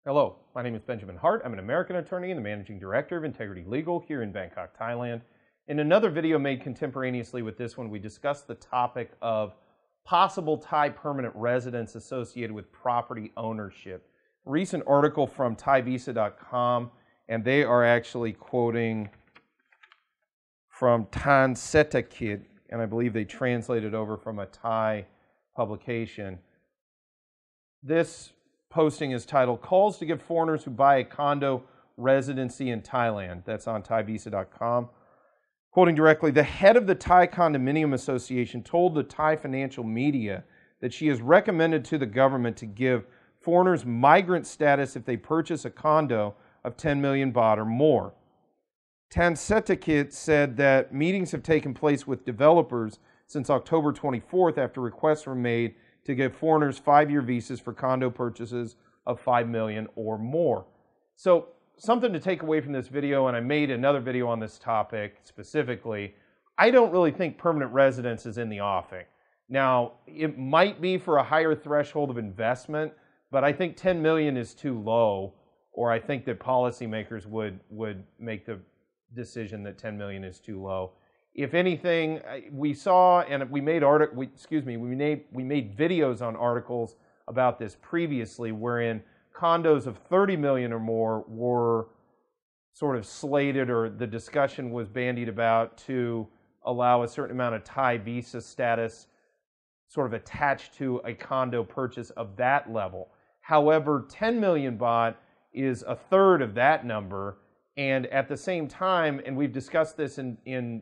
Hello, my name is Benjamin Hart. I'm an American attorney and the Managing Director of Integrity Legal here in Bangkok, Thailand. In another video made contemporaneously with this one, we discussed the topic of possible Thai permanent residence associated with property ownership. A recent article from ThaiVisa.com, and they are actually quoting from Tan Setakit, and I believe they translated over from a Thai publication. This posting is titled, Calls to Give Foreigners Who Buy a Condo Residency in Thailand. That's on ThaiVisa.com. Quoting directly, the head of the Thai Condominium Association told the Thai financial media that she has recommended to the government to give foreigners migrant status if they purchase a condo of 10 million baht or more. Tan Setakit said that meetings have taken place with developers since October 24th after requests were made to give foreigners 5-year visas for condo purchases of 5 million or more. So something to take away from this video, and I made another video on this topic specifically, I don't really think permanent residence is in the offing. Now, it might be for a higher threshold of investment, but I think 10 million is too low, or I think that policymakers would make the decision that 10 million is too low. If anything, we saw, and we made videos on articles about this previously, wherein condos of 30 million or more were sort of slated, or the discussion was bandied about to allow a certain amount of Thai visa status sort of attached to a condo purchase of that level. However, 10 million baht is a third of that number, and at the same time, and we've discussed this in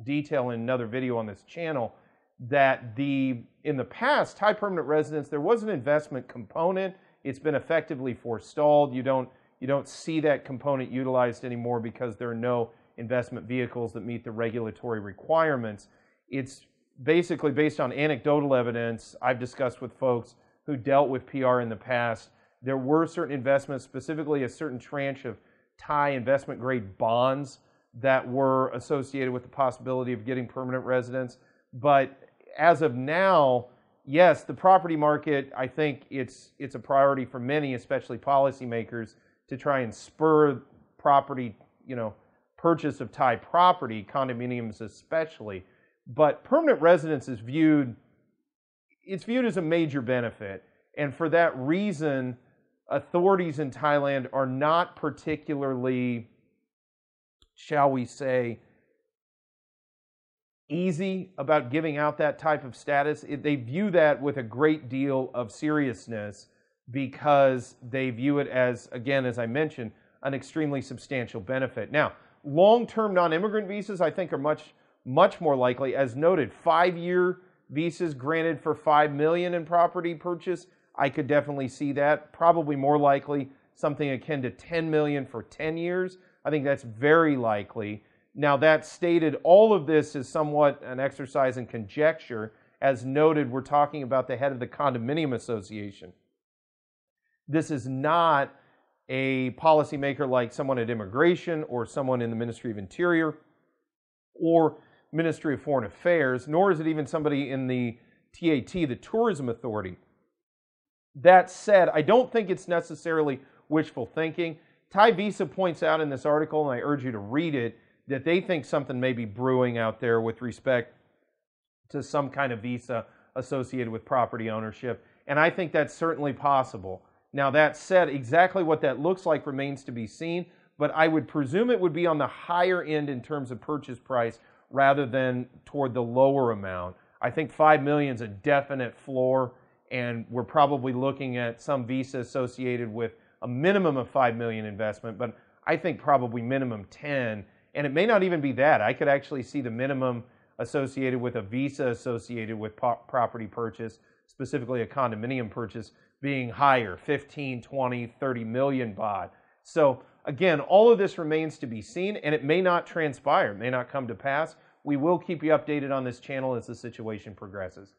detail in another video on this channel, that in the past, Thai permanent residence, there was an investment component. It's been effectively forestalled. You don't see that component utilized anymore because there are no investment vehicles that meet the regulatory requirements. It's basically based on anecdotal evidence I've discussed with folks who dealt with PR in the past. There were certain investments, specifically a certain tranche of Thai investment grade bonds that were associated with the possibility of getting permanent residence. But as of now, yes, the property market, I think it's a priority for many, especially policymakers, to try and spur property, purchase of Thai property, condominiums especially. But permanent residence is viewed as a major benefit. And for that reason, authorities in Thailand are not particularly, shall we say, easy about giving out that type of status. They view that with a great deal of seriousness because they view it as, again, as I mentioned, an extremely substantial benefit. Now, long-term non-immigrant visas, I think, are much more likely. As noted, 5-year visas granted for 5 million in property purchase, I could definitely see that. Probably more likely something akin to 10 million for 10 years. I think that's very likely. Now, that stated, all of this is somewhat an exercise in conjecture. As noted, we're talking about the head of the Condominium Association. This is not a policymaker like someone at Immigration or someone in the Ministry of Interior or Ministry of Foreign Affairs, nor is it even somebody in the TAT, the Tourism Authority. That said, I don't think it's necessarily wishful thinking. Thai Visa points out in this article, and I urge you to read it, that they think something may be brewing out there with respect to some kind of visa associated with property ownership, and I think that's certainly possible. Now, that said, exactly what that looks like remains to be seen, but I would presume it would be on the higher end in terms of purchase price rather than toward the lower amount. I think 5 million is a definite floor, and we're probably looking at some visa associated with a minimum of 5 million investment, but I think probably minimum 10, and it may not even be that. I could actually see the minimum associated with a visa associated with property purchase, specifically a condominium purchase, being higher, 15, 20, 30 million baht. So again, all of this remains to be seen, and it may not transpire, it may not come to pass. We will keep you updated on this channel as the situation progresses.